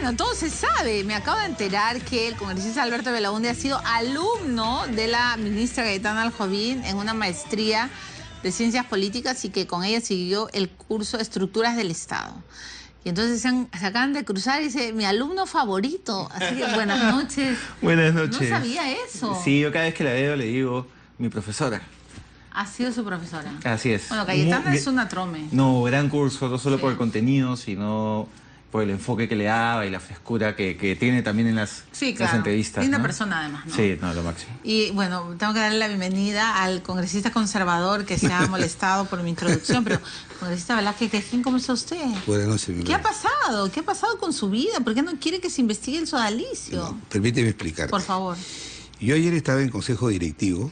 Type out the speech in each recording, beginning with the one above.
Bueno, todo se sabe. Me acabo de enterar que el congresista Alberto Belaunde ha sido alumno de la ministra Gaetana Aljovín en una maestría de Ciencias Políticas y que con ella siguió el curso Estructuras del Estado. Y entonces se acaban de cruzar y dice, mi alumno favorito. Así que buenas noches. Buenas noches. No sabía eso. Sí, yo cada vez que la veo le digo, mi profesora. Ha sido su profesora. Así es. Bueno, Cayetana es una trome. No, gran curso, no solo Sí. por el contenido, sino por el enfoque que le daba y la frescura que tiene también en las entrevistas. Linda ¿no? persona además, ¿no? Sí, no, lo máximo. Y bueno, tengo que darle la bienvenida al congresista conservador que se ha molestado por mi introducción, pero congresista Velázquez Quejín, ¿cómo está usted? Buenas noches, mi ¿Qué ha pasado? ¿Qué ha pasado con su vida? ¿Por qué no quiere que se investigue el sodalicio? No, permíteme explicar. Por favor. Yo ayer estaba en consejo directivo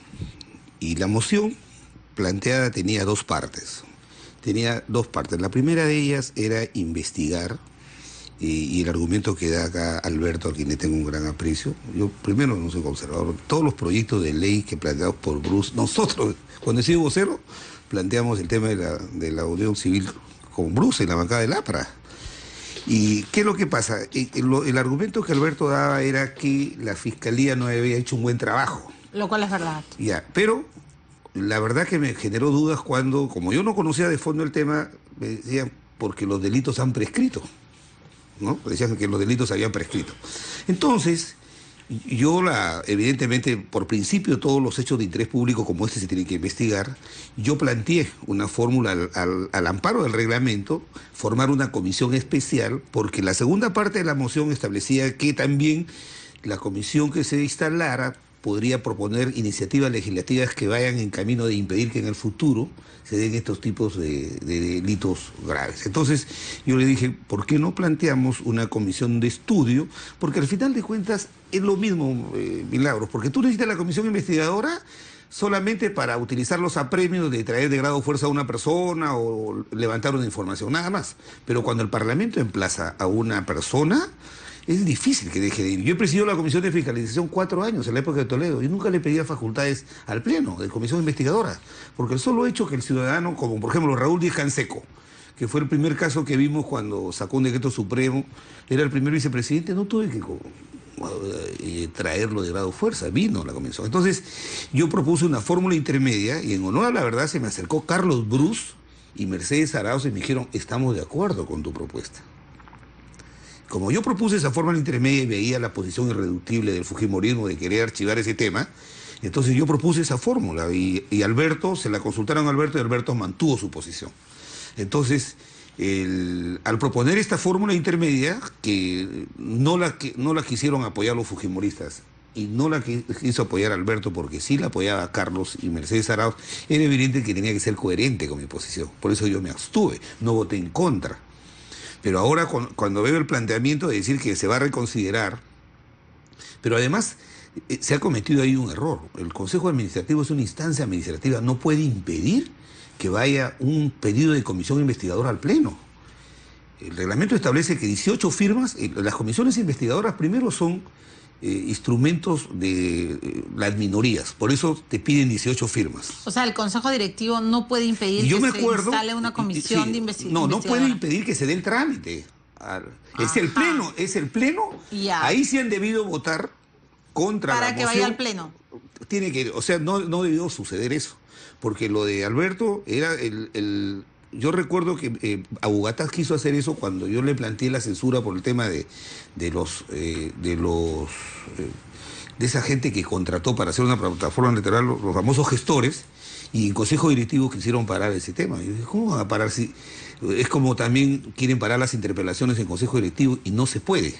y la moción planteada tenía dos partes. La primera de ellas era investigar, y el argumento que da acá Alberto, a quien le tengo un gran aprecio. Yo primero no soy conservador. Todos los proyectos de ley que planteados por Bruce, nosotros, cuando he sido vocero, planteamos el tema de la unión civil con Bruce en la bancada del APRA. ¿Y qué es lo que pasa? El argumento que Alberto daba era que la Fiscalía no había hecho un buen trabajo. Lo cual es verdad. Ya, pero la verdad que me generó dudas cuando, como yo no conocía de fondo el tema, me decían, porque los delitos han prescrito, ¿no? Decían que los delitos habían prescrito. Entonces, yo evidentemente, por principio, todos los hechos de interés público como este se tienen que investigar. Yo planteé una fórmula al amparo del reglamento, formar una comisión especial, porque la segunda parte de la moción establecía que también la comisión que se instalara podría proponer iniciativas legislativas que vayan en camino de impedir que en el futuro se den estos tipos de delitos graves. Entonces yo le dije, ¿por qué no planteamos una comisión de estudio? Porque al final de cuentas es lo mismo, Milagros, porque tú necesitas la comisión investigadora solamente para utilizar los apremios de traer de grado fuerza a una persona o levantar una información, nada más. Pero cuando el Parlamento emplaza a una persona, es difícil que deje de ir. Yo he presidido la Comisión de Fiscalización 4 años, en la época de Toledo, y nunca le pedía facultades al Pleno de Comisión Investigadora, porque el solo hecho que el ciudadano, como por ejemplo Raúl Díaz Canseco, que fue el primer caso que vimos cuando sacó un decreto supremo, era el primer vicepresidente, no tuve que traerlo de grado fuerza, vino a la comisión. Entonces yo propuse una fórmula intermedia, y en honor a la verdad se me acercó Carlos Bruce y Mercedes Arauz y me dijeron, estamos de acuerdo con tu propuesta. Como yo propuse esa fórmula intermedia y veía la posición irreductible del fujimorismo de querer archivar ese tema, entonces yo propuse esa fórmula y Alberto, se la consultaron a Alberto y Alberto mantuvo su posición. Entonces, al proponer esta fórmula intermedia, que no la quisieron apoyar los fujimoristas y no la quiso apoyar Alberto porque sí la apoyaba Carlos y Mercedes Arauz, era evidente que tenía que ser coherente con mi posición. Por eso yo me abstuve, no voté en contra. Pero ahora cuando veo el planteamiento de decir que se va a reconsiderar, pero además se ha cometido ahí un error. El Consejo Administrativo es una instancia administrativa, no puede impedir que vaya un pedido de comisión investigadora al Pleno. El reglamento establece que 18 firmas, las comisiones investigadoras primero son instrumentos de las minorías, por eso te piden 18 firmas. O sea, el Consejo Directivo no puede impedir que se instale una comisión de investigación. No puede impedir que se dé el trámite. Es el Pleno, ya. Ahí sí han debido votar contra para la que moción. vaya al Pleno. Tiene que, o sea, no debió suceder eso, porque lo de Alberto era yo recuerdo que Abugataz quiso hacer eso cuando yo le planteé la censura por el tema de esa gente que contrató para hacer una plataforma electoral, los famosos gestores, y en Consejo Directivo quisieron parar ese tema. Y yo dije, ¿cómo van a parar si es como también quieren parar las interpelaciones en Consejo Directivo y no se puede,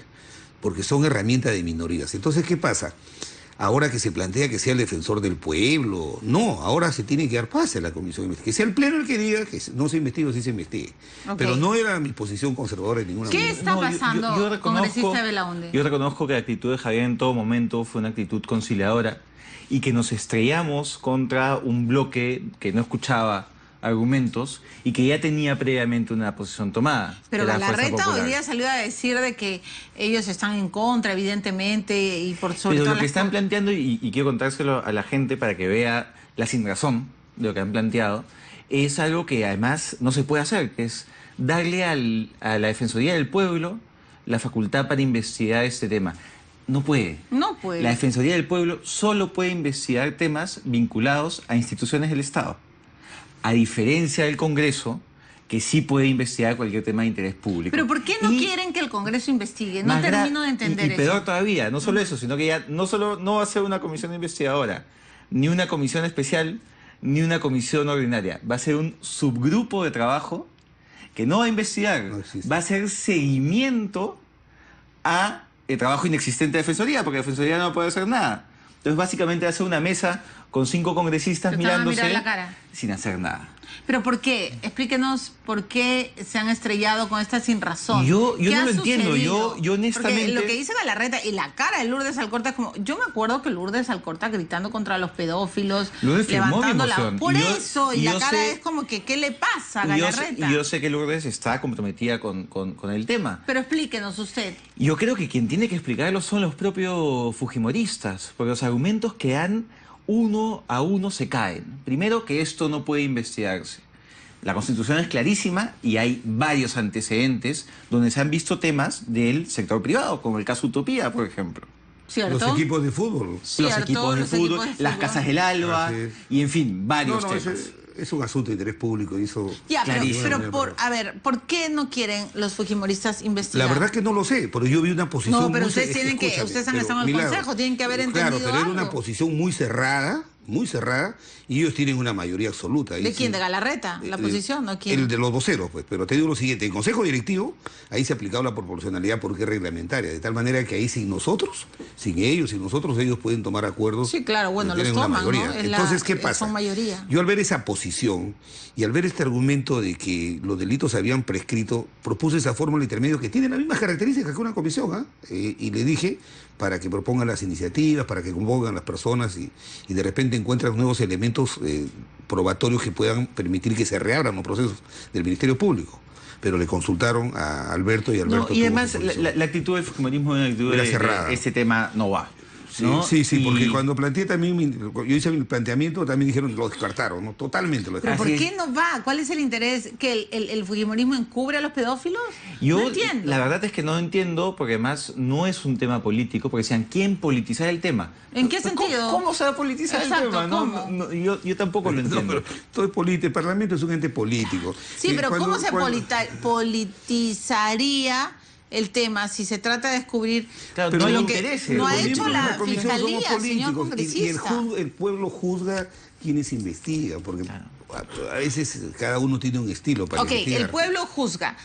porque son herramientas de minorías? Entonces, ¿qué pasa? Ahora que se plantea que sea el defensor del pueblo, no, ahora se tiene que dar pase a la comisión de investigación. Que sea el Pleno el que diga que no se investigue, sí se investigue. Okay. Pero no era mi posición conservadora en ninguna manera. ¿Qué está pasando, congresista Belaunde? Yo reconozco que la actitud de Javier en todo momento fue una actitud conciliadora y que nos estrellamos contra un bloque que no escuchaba argumentos y que ya tenía previamente una posición tomada. Pero Galarreta hoy día salió a decir de que ellos están en contra, evidentemente, y por sobre todo... Pero lo que están planteando, y quiero contárselo a la gente para que vea la sinrazón de lo que han planteado, es algo que además no se puede hacer, que es darle a la Defensoría del Pueblo la facultad para investigar este tema. No puede. No puede. La Defensoría del Pueblo solo puede investigar temas vinculados a instituciones del Estado. A diferencia del Congreso, que sí puede investigar cualquier tema de interés público. Pero ¿por qué no quieren que el Congreso investigue? No termino de entender eso. Y peor todavía, no solo eso, sino que ya no va a ser una comisión investigadora, ni una comisión especial, ni una comisión ordinaria. Va a ser un subgrupo de trabajo que no va a investigar, va a hacer seguimiento a el trabajo inexistente de Defensoría, porque la Defensoría no puede hacer nada. Entonces básicamente va a ser una mesa con 5 congresistas mirándose la cara, sin hacer nada. ¿Pero por qué? Explíquenos por qué se han estrellado con esta sin razón. Yo no lo entiendo, yo honestamente... Porque lo que dice Galarreta y la cara de Lourdes Alcorta es como... Yo me acuerdo que Lourdes Alcorta gritando contra los pedófilos, levantando la... Por eso, y la cara es como que ¿qué le pasa a Galarreta? Yo sé que Lourdes está comprometida con el tema. Pero explíquenos usted. Yo creo que quien tiene que explicarlo son los propios fujimoristas, porque los argumentos que han uno a uno se caen. Primero, que esto no puede investigarse. La Constitución es clarísima y hay varios antecedentes donde se han visto temas del sector privado, como el caso Utopía, por ejemplo. ¿Cierto? Los equipos de fútbol. Los equipos de fútbol, las casas del Alba, y en fin, varios temas. Es un asunto de interés público y eso... Ya, pero ¿por qué no quieren los fujimoristas investigar? La verdad es que no lo sé, pero yo vi una posición... No, pero ustedes han estado en el Consejo, tienen que haber entendido Claro, pero algo. era una posición muy cerrada, y ellos tienen una mayoría absoluta. ¿De quién? ¿De Galarreta? ¿La posición? ¿No quién? El de los voceros, pues. Pero te digo lo siguiente, en Consejo Directivo, ahí se ha aplicado la proporcionalidad porque es reglamentaria, de tal manera que ahí sin nosotros, sin ellos, ellos pueden tomar acuerdos. Sí, claro, bueno, los toman, ¿no? Entonces, ¿qué pasa? Son mayoría. Yo al ver esa posición y al ver este argumento de que los delitos se habían prescrito, propuse esa fórmula intermedio que tiene las mismas características que una comisión, y le dije para que propongan las iniciativas, para que convoquen las personas y de repente encuentran nuevos elementos probatorios que puedan permitir que se reabran los procesos del Ministerio Público. Pero le consultaron a Alberto y Alberto... No, y además la actitud del fujimorismo es una actitud de este tema no va. ¿no? Sí, porque cuando planteé también, yo hice mi planteamiento, también dijeron lo descartaron, ¿no? Totalmente lo descartaron. ¿Pero por qué no va? ¿Cuál es el interés? ¿Que el fujimorismo encubre a los pedófilos? Yo no entiendo. La verdad es que no entiendo, porque además no es un tema político, porque decían, ¿quién politizar el tema? ¿En qué senttido? ¿Cómo se va a politizar el tema? ¿Cómo? Yo tampoco lo entiendo. Todo es político, el Parlamento es un ente político. Sí, pero ¿cómo se politizaría el tema si se trata de descubrir? Claro, pero no hay intereses. No ha hecho la fiscalía, señor congresista. Y el pueblo juzga quienes investigan, porque a veces cada uno tiene un estilo para investigar. El pueblo juzga.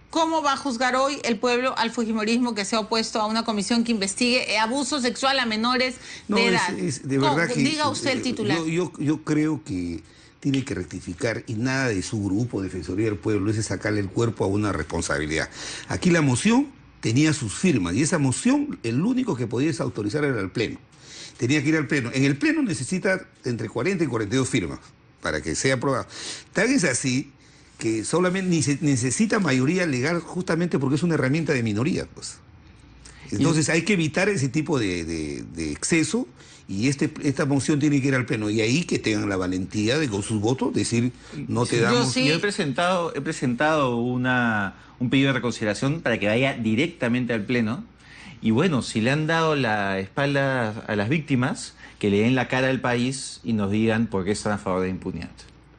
¿Cómo va a juzgar hoy el pueblo al fujimorismo que se ha opuesto a una comisión que investigue abuso sexual a menores de edad? De verdad que, diga usted el titular. Yo creo que tiene que rectificar y nada de su grupo Defensoría del Pueblo es sacarle el cuerpo a una responsabilidad. Aquí la moción tenía sus firmas y esa moción el único que podía autorizar era el Pleno. Tenía que ir al Pleno. En el Pleno necesita entre 40 y 42 firmas para que sea aprobado. Tal es así que solamente necesita mayoría legal justamente porque es una herramienta de minoría, pues. Entonces hay que evitar ese tipo de exceso y esta moción tiene que ir al Pleno y ahí que tengan la valentía de con sus votos decir no te damos... Yo he presentado un pedido de reconsideración para que vaya directamente al Pleno y bueno, si le han dado la espalda a las víctimas, que le den la cara al país y nos digan por qué están a favor de la impunidad.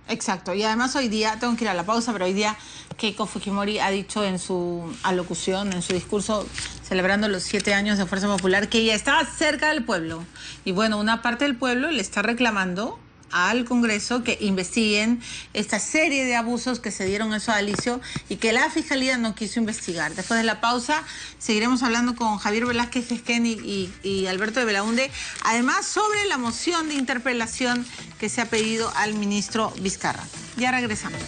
Exacto, y además hoy día, tengo que ir a la pausa, pero hoy día Keiko Fujimori ha dicho en su alocución, en su discurso, celebrando los 7 años de Fuerza Popular, que ella estaba cerca del pueblo. Y bueno, una parte del pueblo le está reclamando al Congreso que investiguen esta serie de abusos que se dieron en su Alicio y que la Fiscalía no quiso investigar. Después de la pausa seguiremos hablando con Javier Velázquez Gesquén y Alberto de Belaunde, además sobre la moción de interpelación que se ha pedido al ministro Vizcarra. Ya regresamos.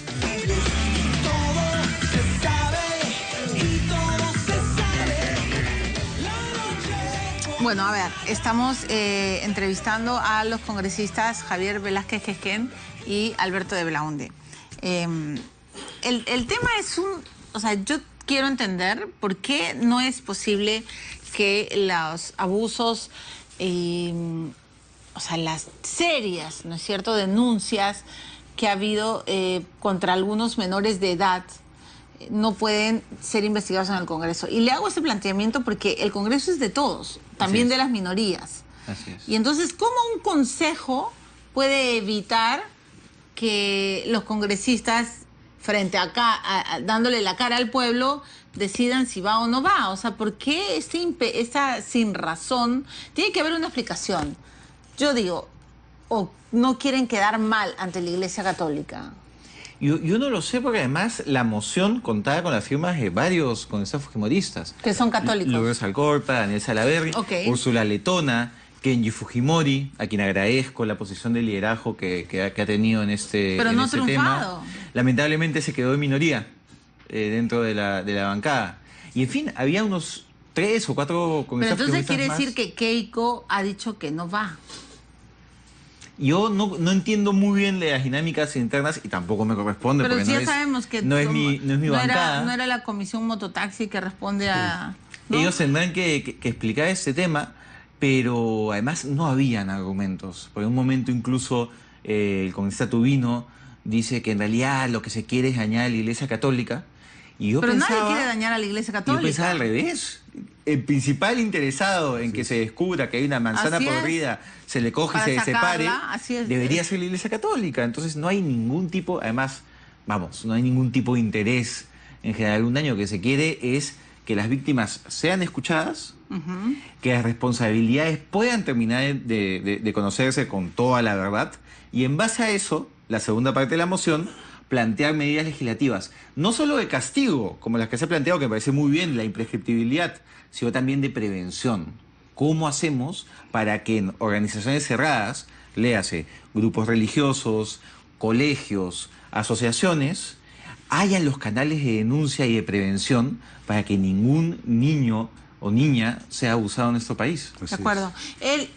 Bueno, a ver, estamos entrevistando a los congresistas Javier Velázquez Gesquén y Alberto de Belaunde. El tema es o sea, yo quiero entender por qué no es posible que los abusos, o sea, las serias, ¿no es cierto?, denuncias que ha habido contra algunos menores de edad no pueden ser investigados en el Congreso. Y le hago ese planteamiento porque el Congreso es de todos, también de las minorías. Así es. Y entonces, ¿cómo un consejo puede evitar que los congresistas, frente acá, dándole la cara al pueblo, decidan si va o no va? O sea, ¿por qué esta sin razón? Tiene que haber una explicación. Yo digo, o no quieren quedar mal ante la Iglesia Católica. Yo no lo sé porque además la moción contaba con las firmas de varios congresistas fujimoristas. Que son católicos. Lourdes Alcorta, Daniel Salaverry, Úrsula Letona, Kenji Fujimori, a quien agradezco la posición de liderazgo que ha tenido en este, Pero no este triunfado. tema. Lamentablemente se quedó en minoría dentro de la bancada. Y en fin, había unos 3 o 4 congresistas. Pero entonces quiere más. decir que Keiko ha dicho que no va. Yo no entiendo muy bien las dinámicas internas y tampoco me corresponde. Pero porque ya sabemos que no es mi bancada. No era la comisión mototaxi que responde a... ¿no? Ellos tendrán que explicar este tema, pero además no habían argumentos. Por un momento incluso el congresista Tubino dice que en realidad lo que se quiere es dañar a la Iglesia Católica. Y yo pero pensaba, nadie quiere dañar a la Iglesia Católica. Yo pensaba al revés. El principal interesado en que se descubra que hay una manzana podrida, se le coge y se separe, debería ser la Iglesia Católica. Entonces no hay ningún tipo, además, no hay ningún tipo de interés en generar un daño. Lo que se quiere es que las víctimas sean escuchadas, que las responsabilidades puedan terminar de conocerse con toda la verdad, y en base a eso, la segunda parte de la moción, plantear medidas legislativas, no solo de castigo, como las que se ha planteado, que me parece muy bien, la imprescriptibilidad, sino también de prevención. ¿Cómo hacemos para que en organizaciones cerradas, léase, grupos religiosos, colegios, asociaciones, hayan los canales de denuncia y de prevención para que ningún niño o niña sea abusado en nuestro país? De acuerdo. Él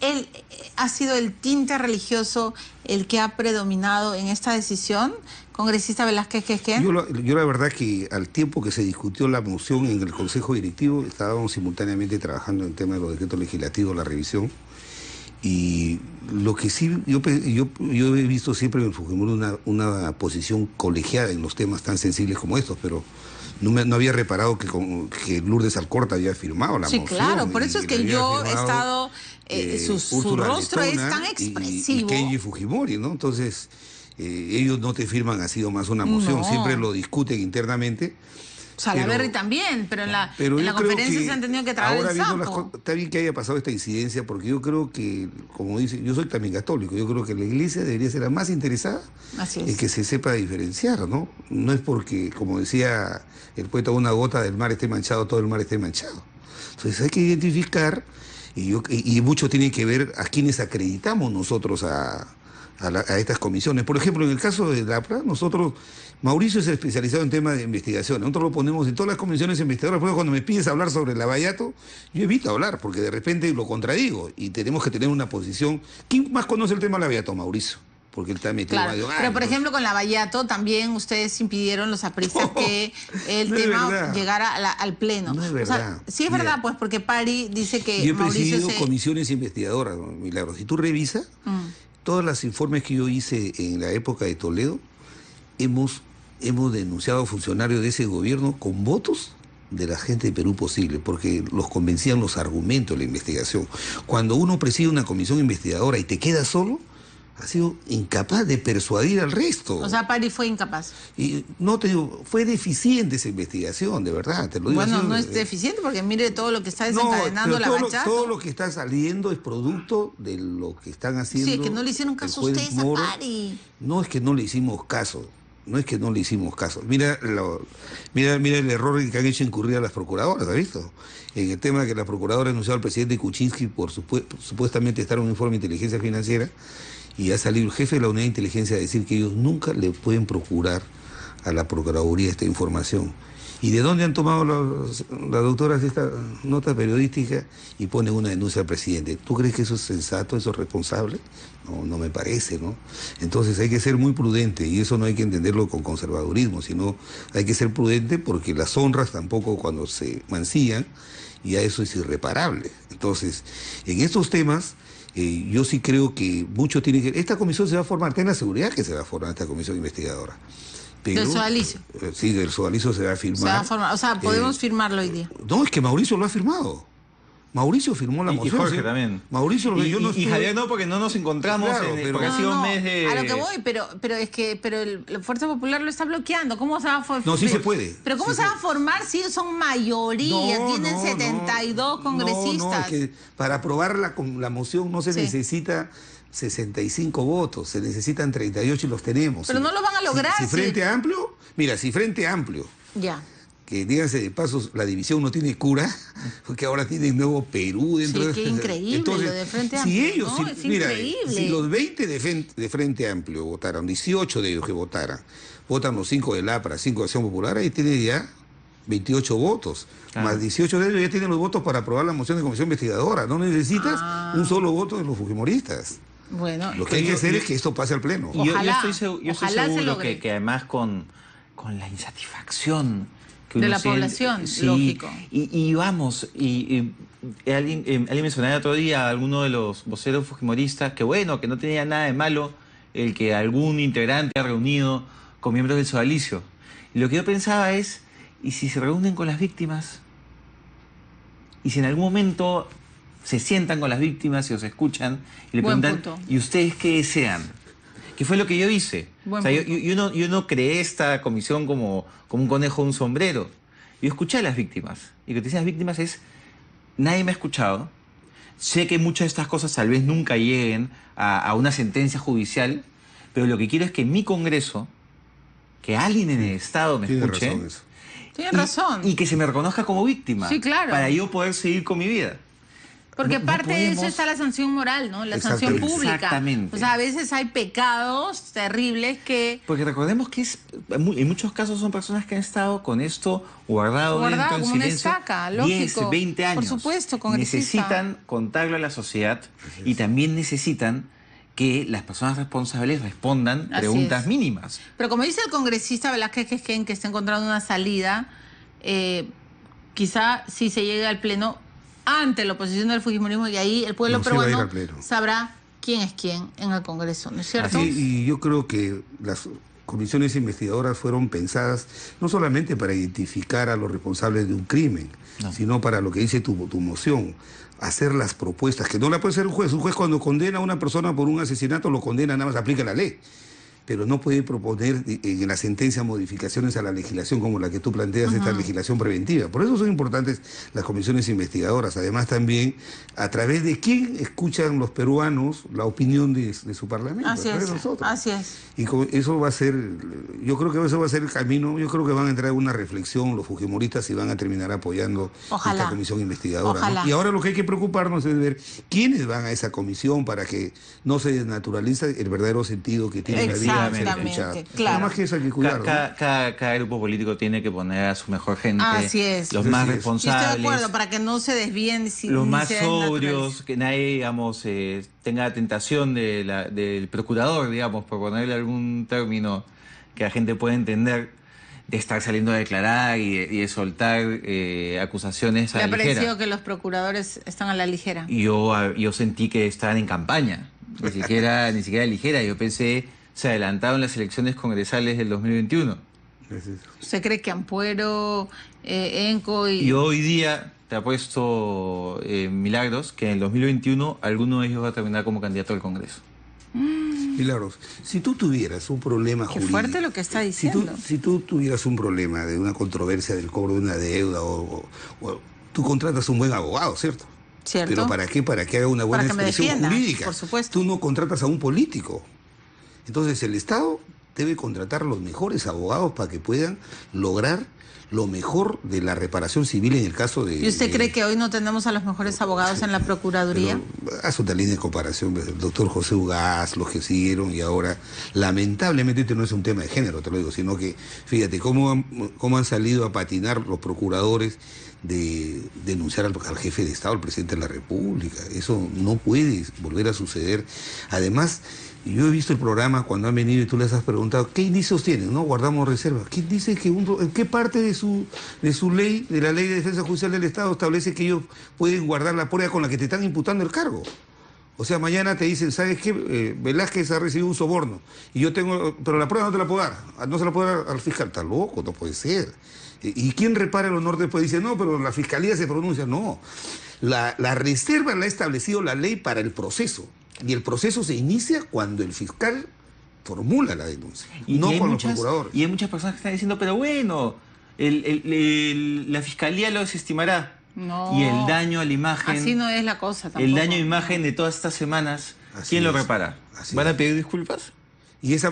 ha sido el tinte religioso el que ha predominado en esta decisión, congresista Velázquez Quezquén. Yo la verdad que al tiempo que se discutió la moción en el Consejo Directivo, estábamos simultáneamente trabajando en el tema de los decretos legislativos, la revisión, y lo que sí, yo he visto siempre en el Fujimori una posición colegiada en los temas tan sensibles como estos, pero no había reparado que Lourdes Alcorta había firmado la moción. Sí, claro, por eso es que yo he estado... su rostro es tan expresivo. Y Kenji Fujimori, ¿no? Entonces, ellos no te firman así nomás una moción, siempre lo discuten internamente. Salaverry también, pero en la conferencia se han tenido que traer el sapo. Está bien que haya pasado esta incidencia, porque yo creo que, como dice, yo soy también católico, yo creo que la Iglesia debería ser la más interesada en que se sepa diferenciar, ¿no? No es porque, como decía el poeta, una gota del mar esté manchado, todo el mar esté manchado. Entonces hay que identificar, y mucho tiene que ver a quienes acreditamos nosotros a estas comisiones. Por ejemplo, en el caso de LAPRA, Mauricio es especializado en temas de investigación. Nosotros lo ponemos en todas las comisiones investigadoras. Por ejemplo, cuando me pides hablar sobre el Lavallato, yo evito hablar, porque de repente lo contradigo. Y tenemos que tener una posición. ¿Quién más conoce el tema del Lavallato? Mauricio. Porque él está metido en medio. Pero, por ejemplo, con Lavallato también ustedes impidieron los apristas que el tema llegara al Pleno. No es verdad. Sí es verdad, pues, porque Pari dice que yo he Mauricio presidido comisiones investigadoras, Milagros. Si tú revisas, todos los informes que yo hice en la época de Toledo, hemos denunciado a funcionarios de ese gobierno con votos de la gente de Perú Posible, porque los convencían los argumentos de la investigación. Cuando uno preside una comisión investigadora y te quedas solo, ha sido incapaz de persuadir al resto. O sea, Pari fue incapaz. Y no te digo, fue deficiente esa investigación, de verdad, te lo digo. Bueno, no es deficiente porque mire todo lo que está desencadenando Lavallato. Todo lo que está saliendo es producto de lo que están haciendo. Sí, es que no le hicieron caso a ustedes a Pari. No es que no le hicimos caso. No es que no le hicimos caso. Mira el error que han hecho incurrir a las procuradoras, ¿has visto? En el tema que la procuradora ha denunciado al presidente Kuczynski por supuestamente estar en un informe de inteligencia financiera, y ha salido el jefe de la unidad de inteligencia a decir que ellos nunca le pueden procurar a la Procuraduría esta información. ¿Y de dónde han tomado las doctoras esta nota periodística y ponen una denuncia al presidente? ¿Tú crees que eso es sensato, eso es responsable? No me parece, ¿no? Entonces hay que ser muy prudente, y eso no hay que entenderlo con conservadurismo, sino hay que ser prudente porque las honras tampoco, cuando se mancillan, ya eso es irreparable. Entonces, en estos temas, yo sí creo que mucho tiene que... Esta comisión se va a formar, ten la seguridad que se va a formar esta comisión investigadora. Pero, del sodalicio. Sí, del sodalicio se va a firmar. Se va a formar, o sea, podemos firmarlo hoy día. No, es que Mauricio lo ha firmado. Mauricio firmó la Y moción. Jorge ¿sí? también. Mauricio, Y, yo no y estuve- Javier no, porque no nos encontramos, Claro, pero- porque ha sido un mes de... A lo que voy, pero la Fuerza Popular lo está bloqueando. ¿Cómo se va a formar? No, sí se puede. Pero ¿cómo Sí se va a formar si son mayoría? No, Tienen no, 72 no, congresistas. No, es que para aprobar la moción no se Sí. necesita 65 votos, se necesitan 38 y los tenemos. Pero no lo van a lograr, Si sí. Frente Amplio, mira, si Frente Amplio, Ya. que díganse de paso, la división no tiene cura, porque ahora tiene Nuevo Perú dentro Sí, qué increíble lo de Frente si Amplio, ellos, ¿no? Es mira, increíble. si los 20 de Frente Amplio votaron, 18 de ellos que votaran, votan los 5 del APRA, 5 de Acción Popular, ahí tiene ya 28 votos, más 18 de ellos ya tienen los votos para aprobar la moción de comisión investigadora, no necesitas un solo voto de los fujimoristas. Bueno, Lo que hay que hacer es que esto pase al Pleno. Y yo Ojalá, estoy ojalá se seguro logre. que además con la insatisfacción que De uno la siente- población, lógico. Y vamos, alguien mencionaba el otro día a alguno de los voceros fujimoristas que bueno, que no tenía nada de malo el que algún integrante ha reunido con miembros del sodalicio. Y lo que yo pensaba es, ¿y si se reúnen con las víctimas? ¿Y si en algún momento se sientan con las víctimas y os escuchan y le Buen preguntan, punto. ¿y ustedes qué desean? Que fue lo que yo hice. Buen O sea, punto. yo no creé esta comisión como un conejo de un sombrero. Yo escuché a las víctimas. Y lo que te dicen las víctimas es, nadie me ha escuchado. Sé que muchas de estas cosas tal vez nunca lleguen a una sentencia judicial, pero lo que quiero es que en mi Congreso, que alguien en el Estado me Tiene escuche. razón eso. Tienes razón. Y que se me reconozca como víctima. Sí, claro. Para yo poder seguir con mi vida. Porque no parte de eso podemos- está la sanción moral, ¿no? La sanción Exactamente. pública. Exactamente. O sea, a veces hay pecados terribles que... Porque recordemos que en muchos casos son personas que han estado con esto guardado dentro en como una silencio estaca, 10, lógico. 20 años. Por supuesto, congresista. Necesitan contarlo a la sociedad y también necesitan que las personas responsables respondan Así preguntas es. mínimas. Pero como dice el congresista Velázquez Quesquén, que está encontrando una salida, quizá si se llegue al Pleno ante la oposición del fujimorismo y ahí el pueblo No, sí va a ir peruano al Pleno. sabrá quién es quién en el Congreso, ¿no es cierto? Sí, y yo creo que las comisiones investigadoras fueron pensadas no solamente para identificar a los responsables de un crimen, sino para lo que dice tu moción, hacer las propuestas, que no la puede hacer un juez. Un juez cuando condena a una persona por un asesinato lo condena, nada más aplica la ley. Pero no puede proponer en la sentencia modificaciones a la legislación como la que tú planteas, esta legislación preventiva. Por eso son importantes las comisiones investigadoras. Además también, a través de quién escuchan los peruanos la opinión de su parlamento. Así a través es, de nosotros. así es. Y eso va a ser, yo creo que eso va a ser el camino, yo creo que van a entrar en una reflexión los fujimoristas y van a terminar apoyando Ojalá. esta comisión investigadora. ¿no? Ojalá. Y ahora lo que hay que preocuparnos es ver quiénes van a esa comisión para que no se desnaturalice el verdadero sentido que tiene la vida. Exactamente, claro. Nada más que eso hay que cuidar. Cada grupo político tiene que poner a su mejor gente, Así es. los Así más es. Yo responsables. estoy de acuerdo, para que no se desvíen. Los ni más se sobrios, desnaturalicen. que nadie, digamos, tenga la tentación del procurador, digamos, por ponerle algún término que la gente pueda entender, de estar saliendo a declarar y de soltar acusaciones a Me ha la ligera. parecido que los procuradores están a la ligera. Y yo sentí que estaban en campaña, ni siquiera ligera. Yo pensé, se adelantaron las elecciones congresales del 2021. ¿Usted cree que Ampuero, Enco y... Y hoy día te apuesto, Milagros, que en el 2021 alguno de ellos va a terminar como candidato al Congreso. Milagros, si tú tuvieras un problema Qué jurídico... fuerte lo que está diciendo. Si tú tuvieras un problema de una controversia del cobro de una deuda o tú contratas un buen abogado, ¿cierto? ¿Cierto? ¿Pero para qué? Para que haga una buena Para que me expresión defienda, jurídica. por supuesto. Tú no contratas a un político. Entonces el Estado debe contratar los mejores abogados para que puedan lograr lo mejor de la reparación civil en el caso de... ¿Y usted cree que hoy no tenemos a los mejores abogados en la Procuraduría? Haz una línea de comparación, el doctor José Ugaz, los que siguieron y ahora, lamentablemente este no es un tema de género, te lo digo, sino que fíjate cómo han salido a patinar los procuradores de denunciar al jefe de Estado, al presidente de la República. Eso no puede volver a suceder. Además, yo he visto el programa cuando han venido y tú les has preguntado, ¿qué indicios tienen? ¿No? Guardamos reservas. ¿Quién dice que en qué parte de su ley, de la Ley de Defensa Judicial del Estado, establece que ellos pueden guardar la prueba con la que te están imputando el cargo? O sea, mañana te dicen, ¿sabes qué? Velázquez ha recibido un soborno. Y yo tengo, pero la prueba no te la puedo dar. No se la puedo dar al fiscal. Está loco, no puede ser. ¿Y quién repara el honor después? Dice, no, pero la fiscalía se pronuncia. No. La reserva la ha establecido la ley para el proceso. Y el proceso se inicia cuando el fiscal formula la denuncia, no con los procuradores. Y hay muchas personas que están diciendo, pero bueno, la fiscalía lo desestimará. No. Y el daño a la imagen... Así no es la cosa tampoco. El daño a imagen de todas estas semanas, ¿quién lo repara? ¿Van a pedir disculpas? Y esa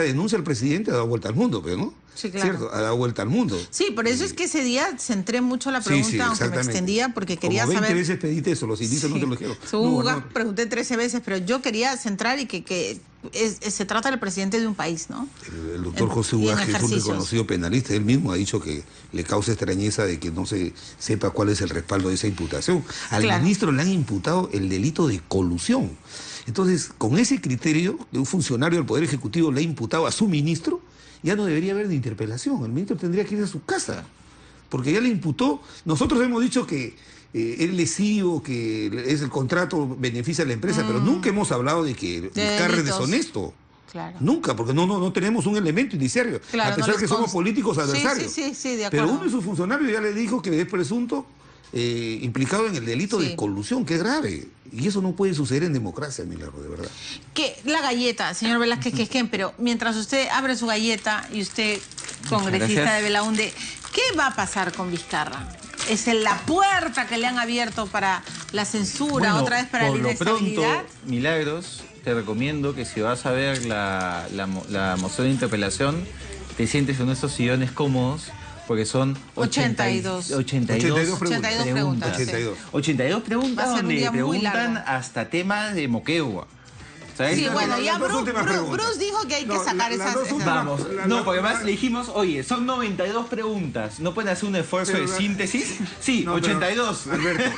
denuncia al presidente ha dado vuelta al mundo, pero ¿no? Sí, claro. ¿Cierto? Ha dado vuelta al mundo. Sí, por eso es que ese día centré mucho la pregunta, aunque me extendía, porque quería Como 20 saber... veces pediste eso, los indicios no te lo dijeron. Pregunté 13 veces, pero yo quería centrar y que se trata del presidente de un país, ¿no? El doctor José Ugas, que es un reconocido penalista, él mismo ha dicho que le causa extrañeza de que no se sepa cuál es el respaldo de esa imputación. Al ministro le han imputado el delito de colusión. Entonces, con ese criterio de un funcionario del Poder Ejecutivo le ha imputado a su ministro, ya no debería haber de interpelación. El ministro tendría que ir a su casa, porque ya le imputó. Nosotros hemos dicho que es lesivo, que es el contrato beneficia a la empresa, pero nunca hemos hablado de que Vizcarra es deshonesto. Claro. Nunca, porque no tenemos un elemento indiciario, a pesar que somos políticos adversarios. Sí, de acuerdo. Pero uno de sus funcionarios ya le dijo que es presunto implicado en el delito de colusión, que es grave. Y eso no puede suceder en democracia, Milagro, de verdad. Que la galleta, señor Velázquez Quezquén, pero mientras usted abre su galleta y usted, congresista de Belaunde, ¿qué va a pasar con Vizcarra? ¿Es la puerta que le han abierto para la censura, bueno, otra vez para la inestabilidad? Por lo pronto, Milagros, te recomiendo que si vas a ver la moción de interpelación, te sientes en estos sillones cómodos, porque son 82 preguntas. 82 preguntas donde preguntan hasta temas de Moquegua. ¿Sabes? Sí, bueno, ya Bruce dijo que hay que sacar esas... Vamos, no, porque además le dijimos, oye, son 92 preguntas, ¿no pueden hacer un esfuerzo de síntesis? Sí, 82. Pero, Alberto,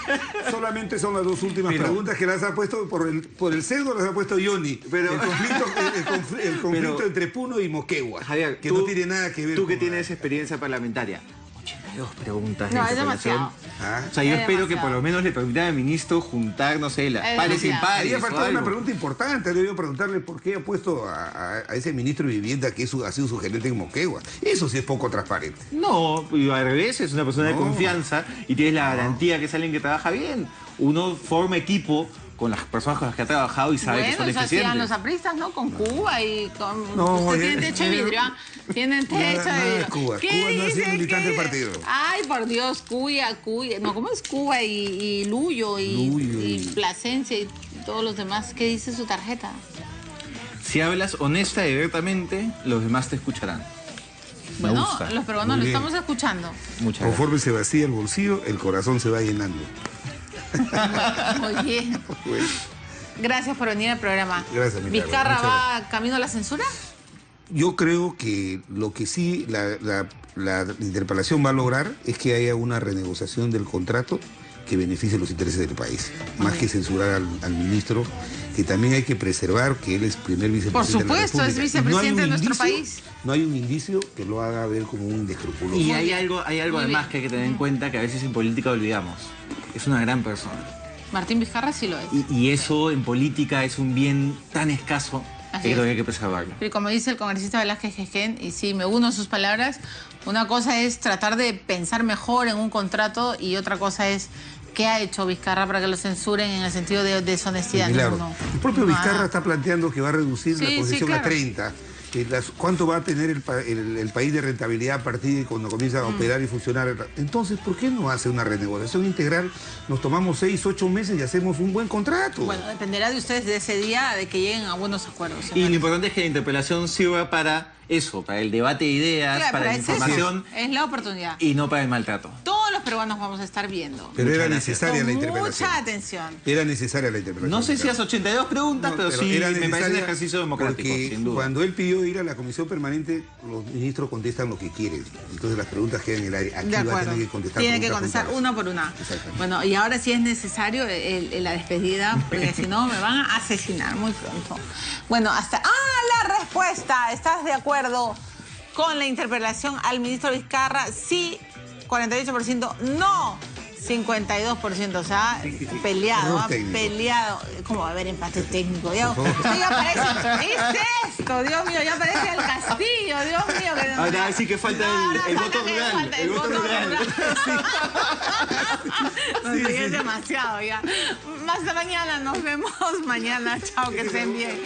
solamente son las dos últimas preguntas que las ha puesto, por el sesgo las ha puesto Johnny. Pero, el conflicto entre Puno y Moquegua, Javier, que no tiene nada que ver tú que con tienes experiencia parlamentaria. 82 preguntas. No, es demasiado. O sea, yo espero que por lo menos le permitan al ministro juntar, no sé, pares y impares. Había faltado una pregunta importante. Debió preguntarle por qué ha puesto a ese ministro de Vivienda que ha sido su gerente en Moquegua. Eso sí es poco transparente. No, al revés, es una persona de confianza y tienes la garantía que es alguien que trabaja bien. Uno forma equipo con las personas con las que ha trabajado y sabe que son eficientes. Bueno, hacían los apristas, ¿no? Con Cuba y con... Usted tiene techo de vidrio, ¿ah? Tienen techo de vidrio. Cuba no ha sido militante del partido. Ay, por Dios, Cuya. No, ¿cómo es Cuba y Luyo y Plasencia y todos los demás? ¿Qué dice su tarjeta? Si hablas honesta y abiertamente, los demás te escucharán. Bueno, los peruanos lo estamos escuchando. Muchas gracias. Conforme se vacía el bolsillo, el corazón se va llenando. Muy bien. Gracias por venir al programa. Gracias, Milagro. ¿Vizcarra va camino a la censura? Yo creo que lo que sí la interpelación va a lograr es que haya una renegociación del contrato que beneficie los intereses del país. Más que censurar al ministro, que también hay que preservar que él es primer vicepresidente. Por supuesto, es vicepresidente de nuestro país. No hay un indicio que lo haga ver como un inescrupuloso. Y hay algo además que hay que tener en cuenta que a veces en política olvidamos. Es una gran persona. Martín Vizcarra sí lo es. Y eso en política es un bien tan escaso que creo que hay que preservarlo. Y como dice el congresista Velázquez Quezquén, y sí, me uno a sus palabras, una cosa es tratar de pensar mejor en un contrato y otra cosa es qué ha hecho Vizcarra para que lo censuren en el sentido de deshonestidad. No. El propio Vizcarra está planteando que va a reducir la concesión a 30. ¿Cuánto va a tener el país de rentabilidad a partir de cuando comienza a operar y funcionar? Entonces, ¿por qué no hace una renegociación integral? Nos tomamos 6, 8 meses y hacemos un buen contrato. Bueno, dependerá de ustedes de ese día, de que lleguen a buenos acuerdos. Y lo importante es que la interpelación sirva para eso, para el debate de ideas, para la información. Es la oportunidad. Y no para el maltrato. Todos los peruanos vamos a estar viendo. Pero era necesaria la interpelación. Mucha atención. Era necesaria la interpelación. No sé si las 82 preguntas, pero sí me parece un ejercicio democrático, sin duda. Cuando él pidió ir a la comisión permanente, los ministros contestan lo que quieren. Entonces las preguntas quedan en el aire. Aquí va a tener que contestar. Tiene que contestar una por una. Bueno, y ahora sí es necesario la despedida, porque si no me van a asesinar muy pronto. Bueno, hasta... ¡Ah, la respuesta! ¿Estás de acuerdo con la interpelación al ministro Vizcarra? Sí, 48%. No, 52%, o sea, peleado, peleado. ¿Cómo va a haber empate técnico? Ya parece, ¿qué es esto? Dios mío, ya parece el Castillo, Dios mío. Ahora sí que falta el voto rural. El voto rural. Sí, es demasiado ya. Hasta mañana, nos vemos mañana. Chao, que estén bien.